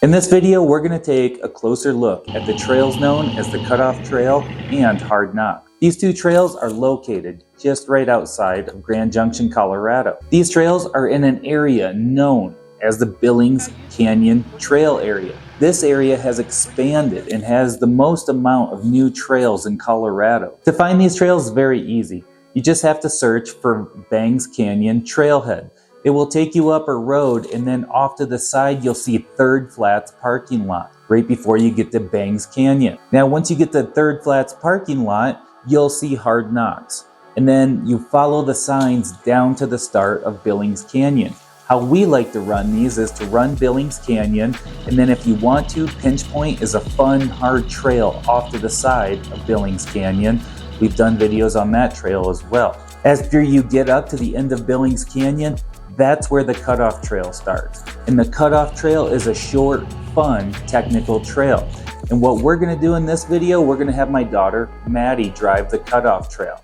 In this video, we're going to take a closer look at the trails known as the Cutoff Trail and Hard Nox. These two trails are located just right outside of Grand Junction, Colorado. These trails are in an area known as the Billings Canyon Trail area. This area has expanded and has the most amount of new trails in Colorado. To find these trails is very easy. You just have to search for Bangs Canyon Trailhead. It will take you up a road, and then off to the side you'll see Third Flats parking lot right before you get to Bangs Canyon. Now once you get to Third Flats parking lot, you'll see Hard Nox, and then you follow the signs down to the start of Billings Canyon. How we like to run these is to run Billings Canyon, and then if you want to, Pinch Point is a fun, hard trail off to the side of Billings Canyon. We've done videos on that trail as well. After you get up to the end of Billings Canyon, that's where the Cutoff Trail starts. And the Cutoff Trail is a short, fun, technical trail. And what we're gonna do in this video, we're gonna have my daughter, Maddie, drive the Cutoff Trail.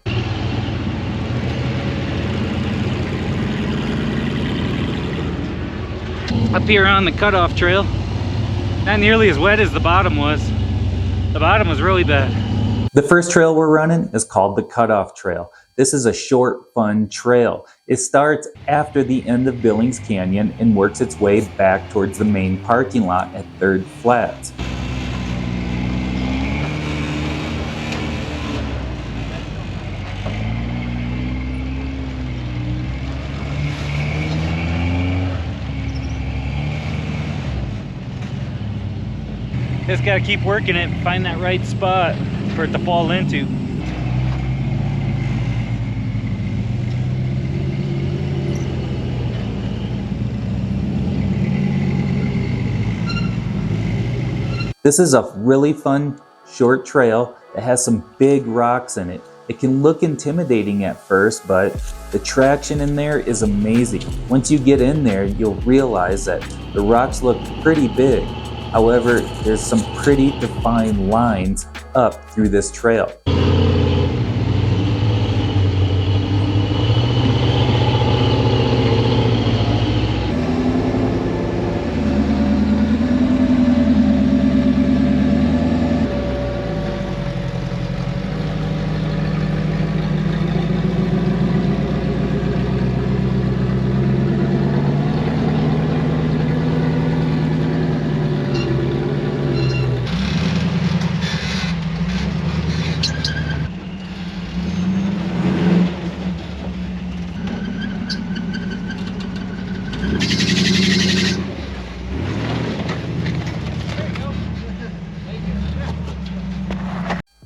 Up here on the Cutoff Trail, not nearly as wet as the bottom was. The bottom was really bad. The first trail we're running is called the Cutoff Trail. This is a short, fun trail. It starts after the end of Billings Canyon and works its way back towards the main parking lot at Third Flats. Just gotta keep working it and find that right spot for it to fall into. This is a really fun short trail that has some big rocks in it. It can look intimidating at first, but the traction in there is amazing. Once you get in there, you'll realize that the rocks look pretty big. However, there's some pretty defined lines up through this trail.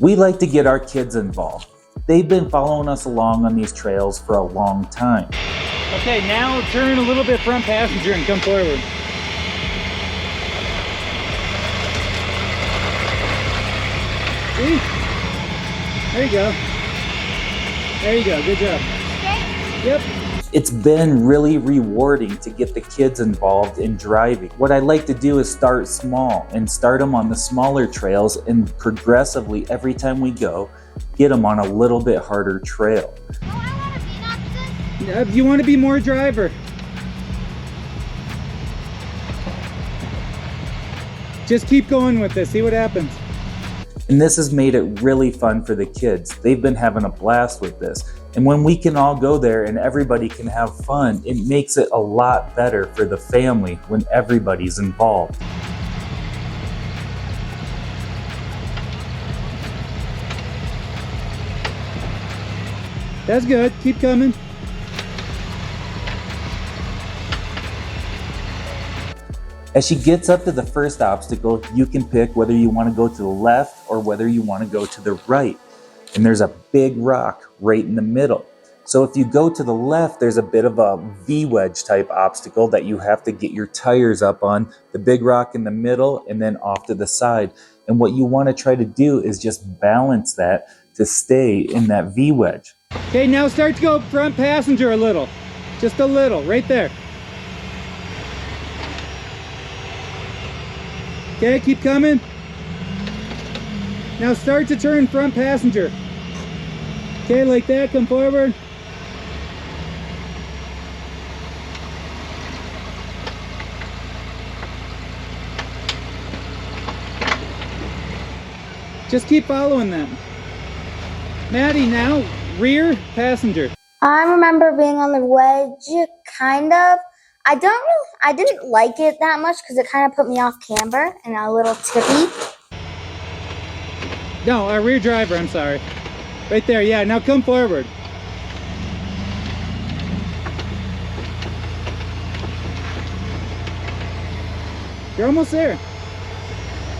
We like to get our kids involved. They've been following us along on these trails for a long time. Okay, now turn a little bit front passenger and come forward. See? There you go. There you go, good job. Yep. It's been really rewarding to get the kids involved in driving. What I like to do is start small and start them on the smaller trails, and progressively every time we go, get them on a little bit harder trail. You want to be more driver. Just keep going with this, see what happens. And this has made it really fun for the kids. They've been having a blast with this. And when we can all go there and everybody can have fun, it makes it a lot better for the family when everybody's involved. That's good, keep coming. As she gets up to the first obstacle, you can pick whether you want to go to the left or whether you want to go to the right. And there's a big rock right in the middle. So if you go to the left, there's a bit of a V-wedge type obstacle that you have to get your tires up on, the big rock in the middle and then off to the side. And what you want to try to do is just balance that to stay in that V-wedge. Okay, now start to go front passenger a little. Just a little, right there. Okay, keep coming. Now start to turn front passenger. Okay, like that, come forward. Just keep following them. Maddie, now rear passenger. I remember being on the wedge, kind of. I didn't like it that much because it kind of put me off camber and a little tippy. No, rear driver, I'm sorry. Right there, yeah, now come forward. You're almost there.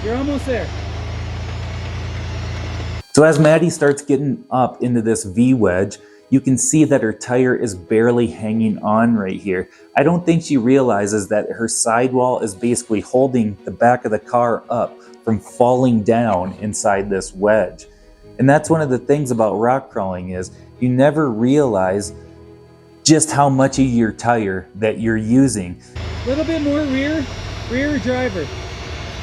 You're almost there. So as Maddie starts getting up into this V-wedge, you can see that her tire is barely hanging on right here. I don't think she realizes that her sidewall is basically holding the back of the car up from falling down inside this wedge. And that's one of the things about rock crawling is you never realize just how much of your tire that you're using. A little bit more rear driver.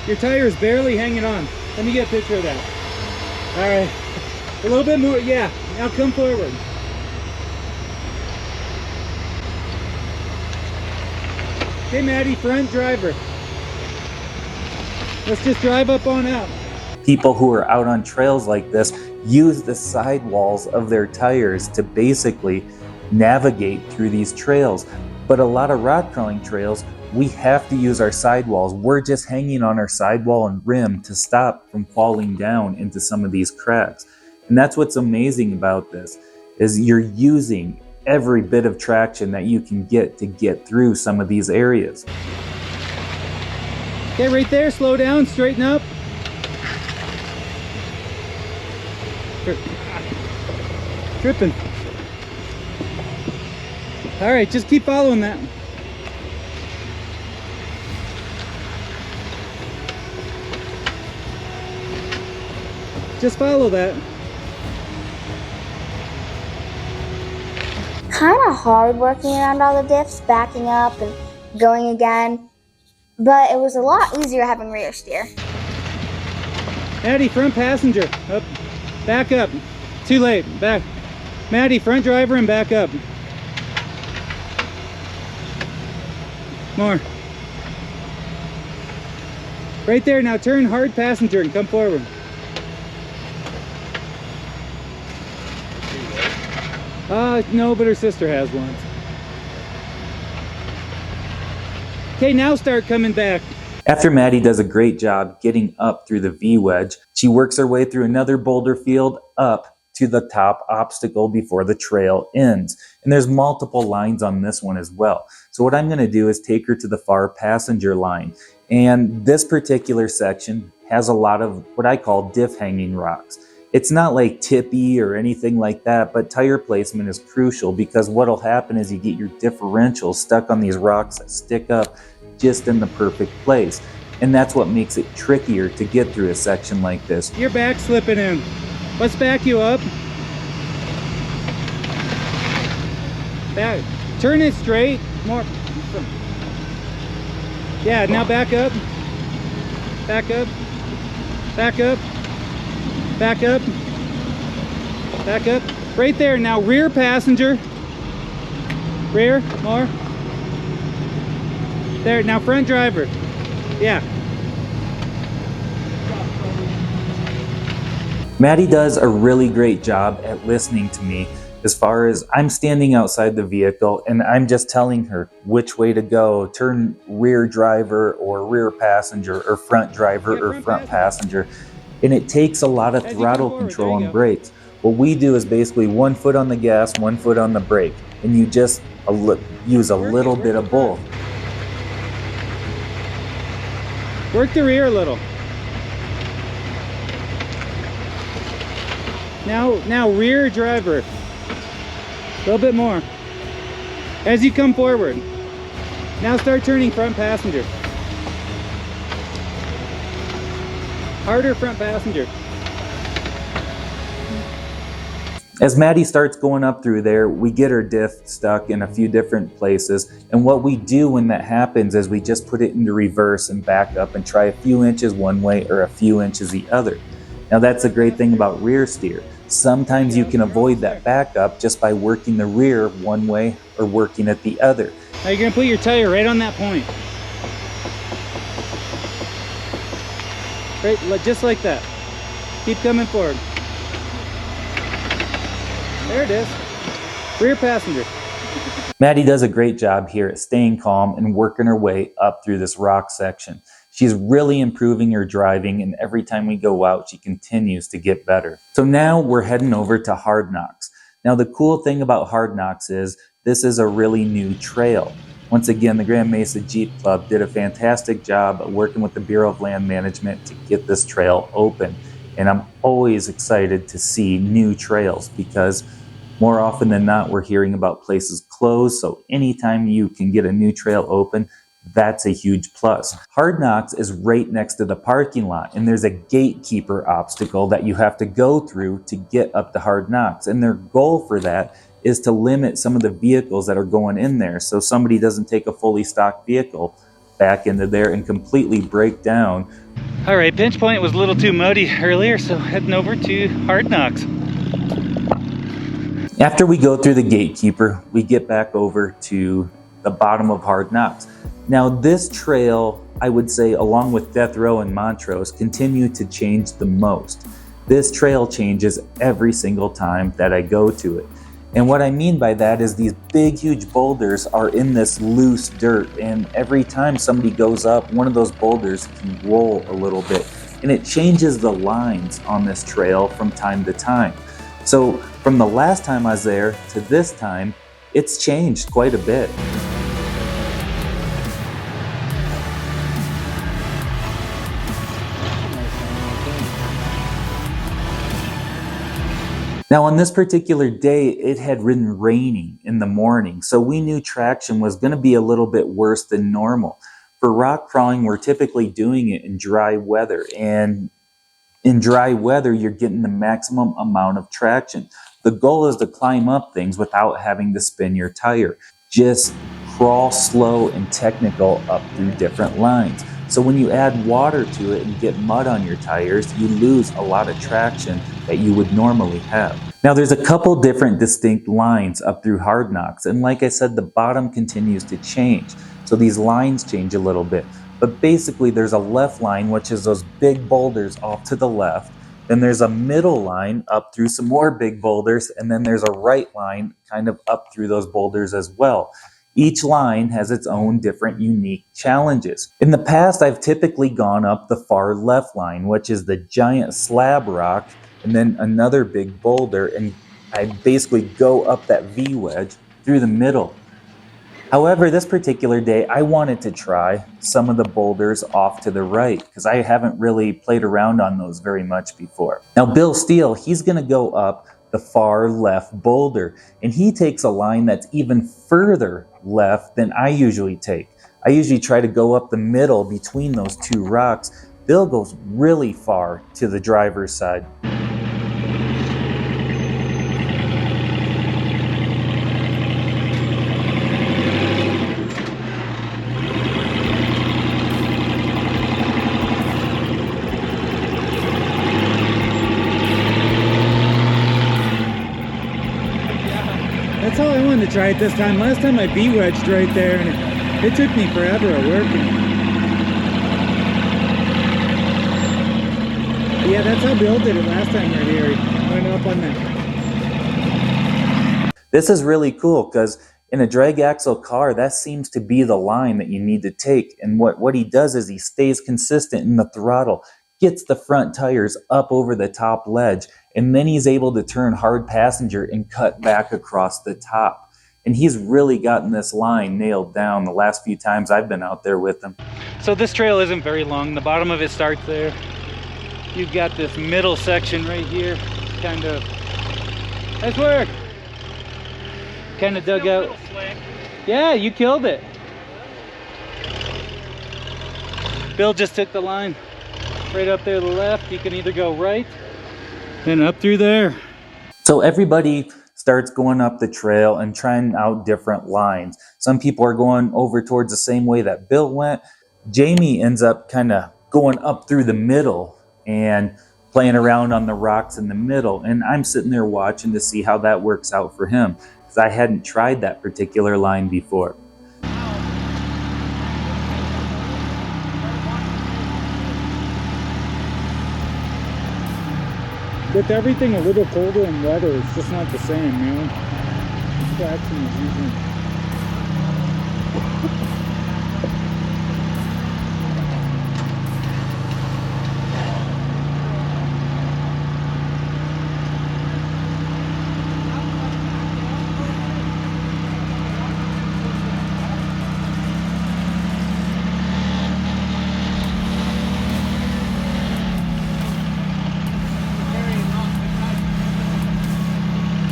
Your tire is barely hanging on. Let me get a picture of that. All right, a little bit more, yeah. Now come forward. Okay, Maddie, front driver. Let's just drive up on out. People who are out on trails like this use the sidewalls of their tires to basically navigate through these trails. But a lot of rock crawling trails, we have to use our sidewalls. We're just hanging on our sidewall and rim to stop from falling down into some of these cracks. And that's what's amazing about this, is you're using every bit of traction that you can get to get through some of these areas. Okay, right there, slow down, straighten up. Tripping. All right, just keep following that. Just follow that. Kind of hard working around all the diffs, backing up and going again. But it was a lot easier having rear steer. Maddie, front passenger. Up. Back up. Too late. Back. Maddie, front driver and back up. More. Right there. Now turn hard passenger and come forward. No, but her sister has one. Okay, now start coming back. After Maddie does a great job getting up through the V-wedge, she works her way through another boulder field up to the top obstacle before the trail ends. And there's multiple lines on this one as well. So what I'm going to do is take her to the far passenger line. And this particular section has a lot of what I call diff hanging rocks. It's not like tippy or anything like that, but tire placement is crucial because what'll happen is you get your differential stuck on these rocks that stick up just in the perfect place. And that's what makes it trickier to get through a section like this. Your back slipping in. Let's back you up. Back. Turn it straight. More. Yeah, now back up. Back up. Back up. Back up. Back up. Right there. Now rear passenger. Rear. More. There. Now front driver. Yeah. Maddie does a really great job at listening to me as far as I'm standing outside the vehicle and I'm just telling her which way to go, turn rear driver or rear passenger or front driver or front passenger. And it takes a lot of throttle control and brakes. What we do is basically 1 foot on the gas, 1 foot on the brake, and you just use a little bit of both. Work the rear a little. Now rear driver. A little bit more. As you come forward. Now start turning front passenger. Harder front passenger. As Maddie starts going up through there, we get her diff stuck in a few different places. And what we do when that happens is we just put it into reverse and back up and try a few inches one way or a few inches the other. Now that's the great thing about rear steer. Sometimes you can avoid that backup just by working the rear one way or working it the other. Now you're going to put your tire right on that point. Right, just like that. Keep coming forward. There it is. Rear passenger. Maddie does a great job here at staying calm and working her way up through this rock section. She's really improving her driving, and every time we go out, she continues to get better. So now we're heading over to Hard Nox. Now the cool thing about Hard Nox is this is a really new trail. Once again, the Grand Mesa Jeep Club did a fantastic job working with the Bureau of Land Management to get this trail open. And I'm always excited to see new trails because more often than not, we're hearing about places closed. So anytime you can get a new trail open, that's a huge plus. Hard Nox is right next to the parking lot, and there's a gatekeeper obstacle that you have to go through to get up to Hard Nox. And their goal for that is to limit some of the vehicles that are going in there so somebody doesn't take a fully stocked vehicle back into there and completely break down. All right, pinch point was a little too muddy earlier, so heading over to Hard Nox. After we go through the gatekeeper, we get back over to the bottom of Hard Nox. Now this trail, I would say, along with Death Row and Montrose, continue to change the most. This trail changes every single time that I go to it. And what I mean by that is these big, huge boulders are in this loose dirt, and every time somebody goes up, one of those boulders can roll a little bit, and it changes the lines on this trail from time to time. So from the last time I was there to this time, it's changed quite a bit. Now on this particular day, it had been raining in the morning, so we knew traction was going to be a little bit worse than normal. For rock crawling, we're typically doing it in dry weather, and in dry weather, you're getting the maximum amount of traction. The goal is to climb up things without having to spin your tire. Just crawl slow and technical up through different lines. So when you add water to it and get mud on your tires, you lose a lot of traction that you would normally have. Now there's a couple different distinct lines up through Hard Nox, and like I said, the bottom continues to change. So these lines change a little bit. But basically there's a left line, which is those big boulders off to the left. Then there's a middle line up through some more big boulders, and then there's a right line kind of up through those boulders as well. Each line has its own different unique challenges. In the past, I've typically gone up the far left line, which is the giant slab rock, and then another big boulder, and I basically go up that V-wedge through the middle. However, this particular day, I wanted to try some of the boulders off to the right because I haven't really played around on those very much before. Now, Bill Steele, he's going to go up the far left boulder, and he takes a line that's even further left than I usually take. I usually try to go up the middle between those two rocks. Bill goes really far to the driver's side. That's all I wanted to try it this time. Last time I V-wedged right there, and it took me forever at work. Yeah, that's how Bill did it last time right here. He went up on that. This is really cool because in a drag axle car, that seems to be the line that you need to take. And what he does is he stays consistent in the throttle, gets the front tires up over the top ledge, and then he's able to turn hard passenger and cut back across the top. And he's really gotten this line nailed down the last few times I've been out there with him. So this trail isn't very long. The bottom of it starts there. You've got this middle section right here, kind of, nice work. Kind of dug out. Yeah, you killed it. Bill just took the line right up there to the left. You can either go right and up through there. So everybody starts going up the trail and trying out different lines. Some people are going over towards the same way that Bill went. Jamie ends up kind of going up through the middle and playing around on the rocks in the middle. And I'm sitting there watching to see how that works out for him, because I hadn't tried that particular line before. with everything a little colder and wetter, it's just not the same, you know? Traction is usually...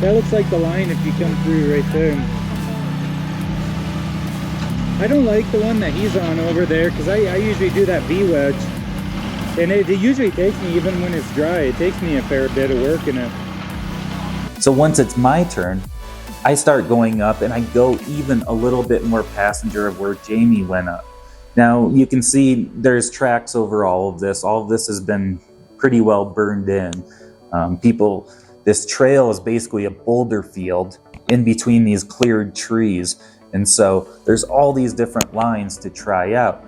That looks like the line if you come through right there. I don't like the one that he's on over there because I usually do that V-wedge. And it usually takes me, even when it's dry, it takes me a fair bit of work in it. So once it's my turn, I start going up and I go even a little bit more passenger of where Jamie went up. Now you can see there's tracks over all of this. All of this has been pretty well burned in. This trail is basically a boulder field in between these cleared trees. And so there's all these different lines to try out.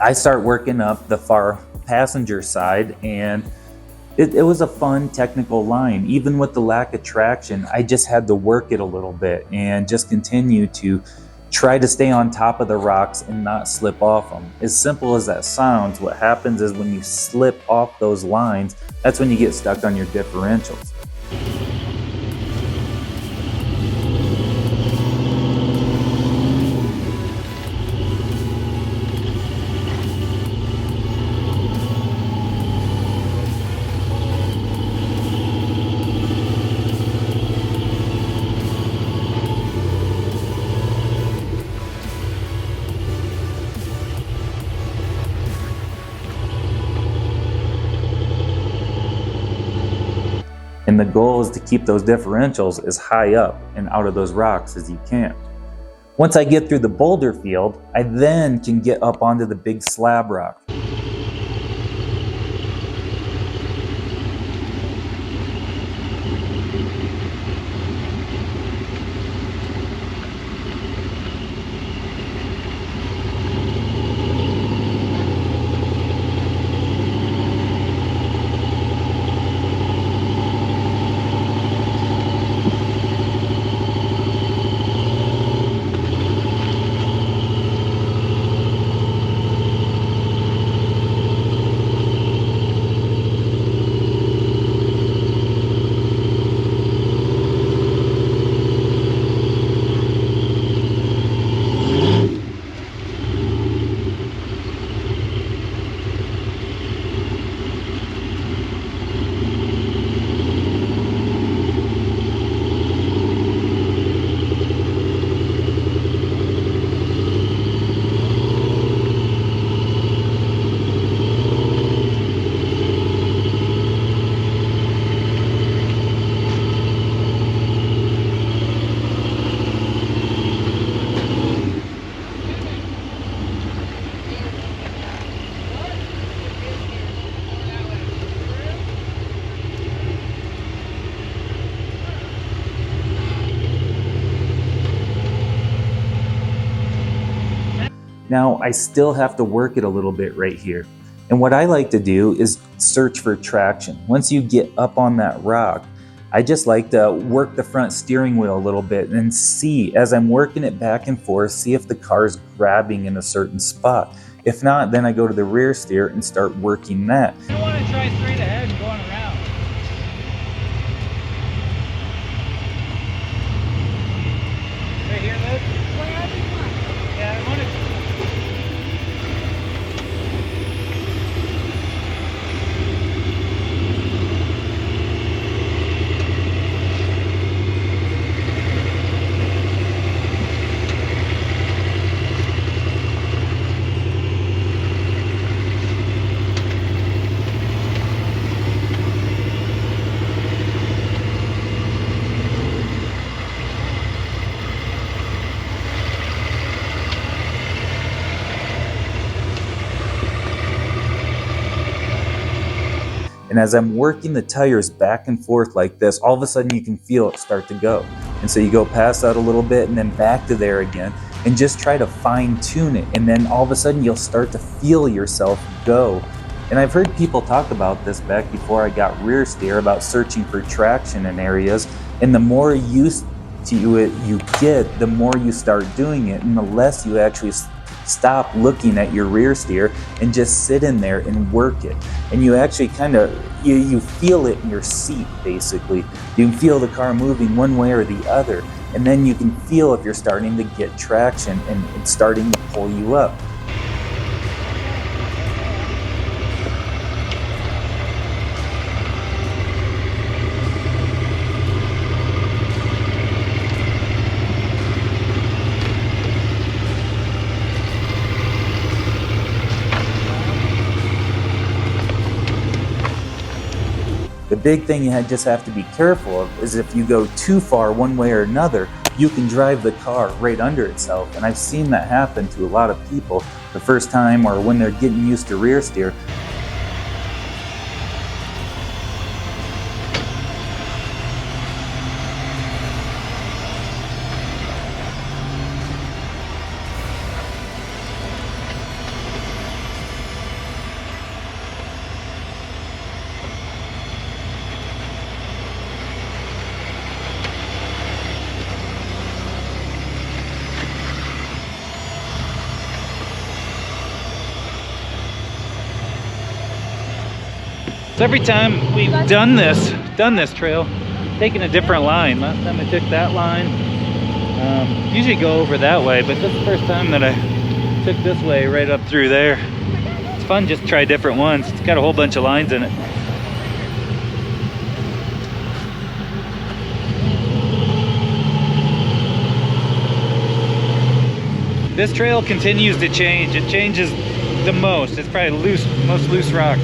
I start working up the far passenger side, and it was a fun technical line. Even with the lack of traction, I just had to work it a little bit and just continue to try to stay on top of the rocks and not slip off them. As simple as that sounds, what happens is when you slip off those lines, that's when you get stuck on your differentials. And the goal is to keep those differentials as high up and out of those rocks as you can. Once I get through the boulder field, I then can get up onto the big slab rock. Now I still have to work it a little bit right here. And what I like to do is search for traction. Once you get up on that rock, I just like to work the front steering wheel a little bit and see, as I'm working it back and forth, see if the car's grabbing in a certain spot. If not, then I go to the rear steer and start working that. You don't want to try straight ahead and going around. Right here, Liz? Wherever you want. Yeah, I want to... And as I'm working the tires back and forth like this, all of a sudden you can feel it start to go. And so you go past that a little bit and then back to there again, and just try to fine tune it. And then all of a sudden you'll start to feel yourself go. And I've heard people talk about this back before I got rear steer, about searching for traction in areas. And the more used to it you get, the more you start doing it, and the less you actually stop looking at your rear steer and just sit in there and work it. And you actually kind of, you feel it in your seat, basically. You can feel the car moving one way or the other. And then you can feel if you're starting to get traction and it's starting to pull you up. The big thing you just have to be careful of is if you go too far one way or another, you can drive the car right under itself. And I've seen that happen to a lot of people the first time or when they're getting used to rear steer. So every time we've done this trail, taking a different line. Last time I took that line. Usually go over that way, but this is the first time that I took this way right up through there. It's fun just to try different ones. It's got a whole bunch of lines in it. This trail continues to change. It changes the most. It's probably most loose rock.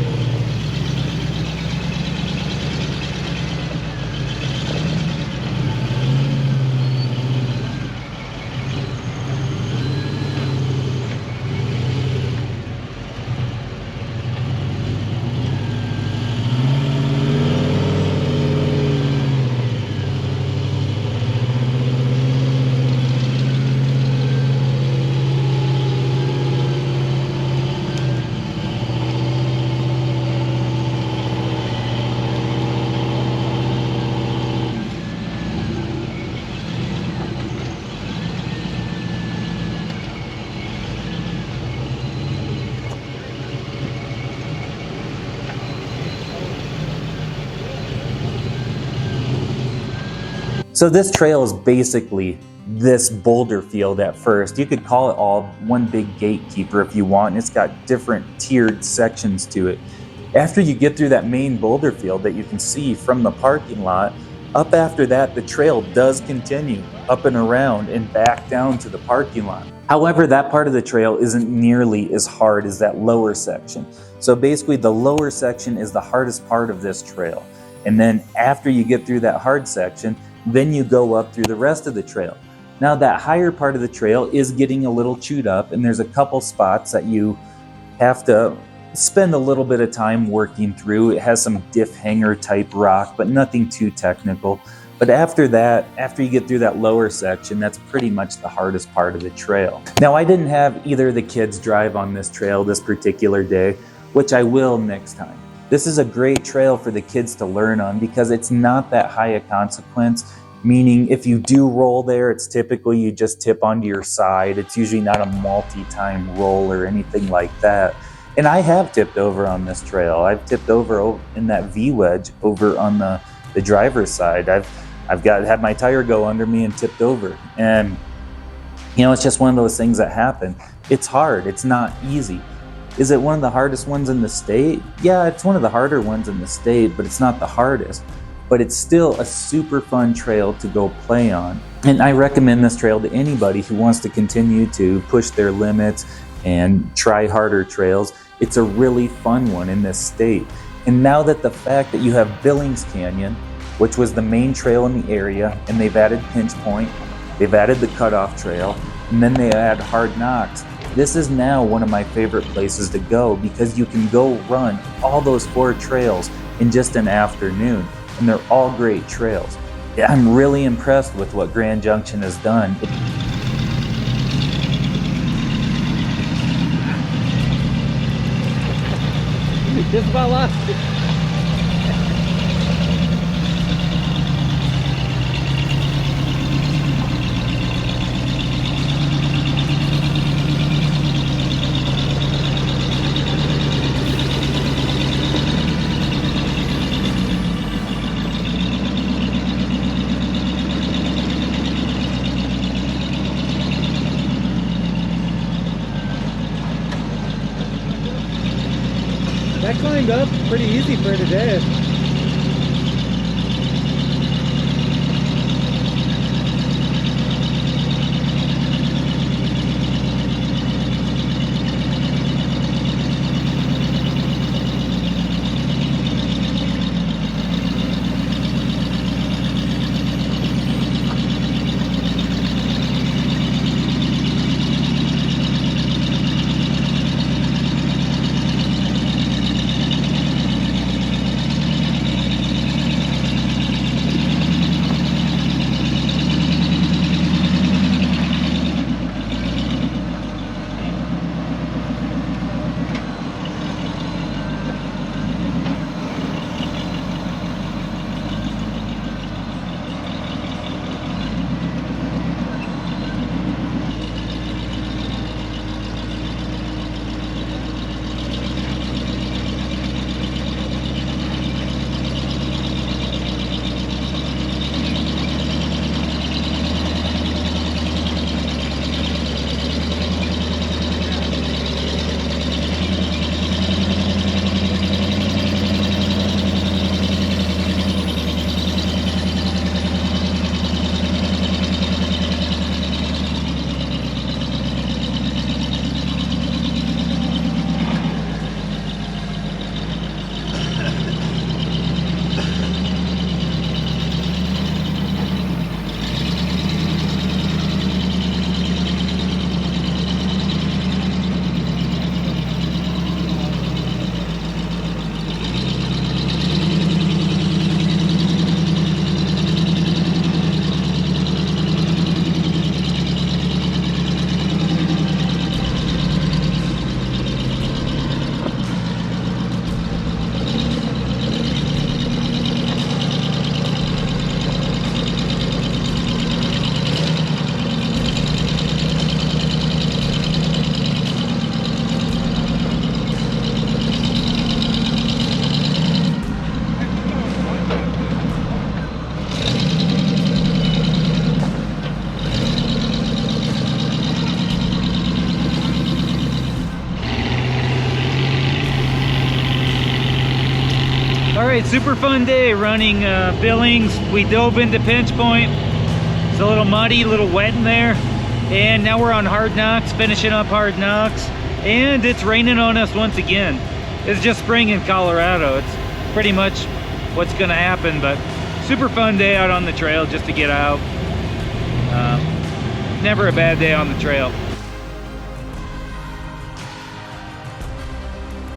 So this trail is basically this boulder field at first. You could call it all one big gatekeeper if you want, and it's got different tiered sections to it. After you get through that main boulder field that you can see from the parking lot, up after that the trail does continue up and around and back down to the parking lot. However, that part of the trail isn't nearly as hard as that lower section. So basically the lower section is the hardest part of this trail. And then after you get through that hard section, then you go up through the rest of the trail. Now that higher part of the trail is getting a little chewed up, and there's a couple spots that you have to spend a little bit of time working through. It has some diff hanger type rock, but nothing too technical. But after that, after you get through that lower section, that's pretty much the hardest part of the trail. Now I didn't have either of the kids drive on this trail this particular day, which I will next time. This is a great trail for the kids to learn on because it's not that high a consequence, meaning if you do roll there, it's typically you just tip onto your side. It's usually not a multi-time roll or anything like that. And I have tipped over on this trail. I've tipped over in that V-wedge over on the driver's side. I've had my tire go under me and tipped over. And you know, it's just one of those things that happen. It's hard, it's not easy. Is it one of the hardest ones in the state? Yeah, it's one of the harder ones in the state, but it's not the hardest. But it's still a super fun trail to go play on. And I recommend this trail to anybody who wants to continue to push their limits and try harder trails. It's a really fun one in this state. And now that the fact that you have Billings Canyon, which was the main trail in the area, and they've added Pinch Point, they've added the Cutoff Trail, and then they add Hard Nox. This is now one of my favorite places to go because you can go run all those 4 trails in just an afternoon, and they're all great trails. I'm really impressed with what Grand Junction has done. Just about lost it. That climbed up pretty easy for today. Alright, super fun day running Billings. We dove into Pinch Point. It's a little muddy, a little wet in there. And now we're on Hard Nox, finishing up Hard Nox. And it's raining on us once again. It's just spring in Colorado. It's pretty much what's gonna happen, but super fun day out on the trail just to get out. Never a bad day on the trail.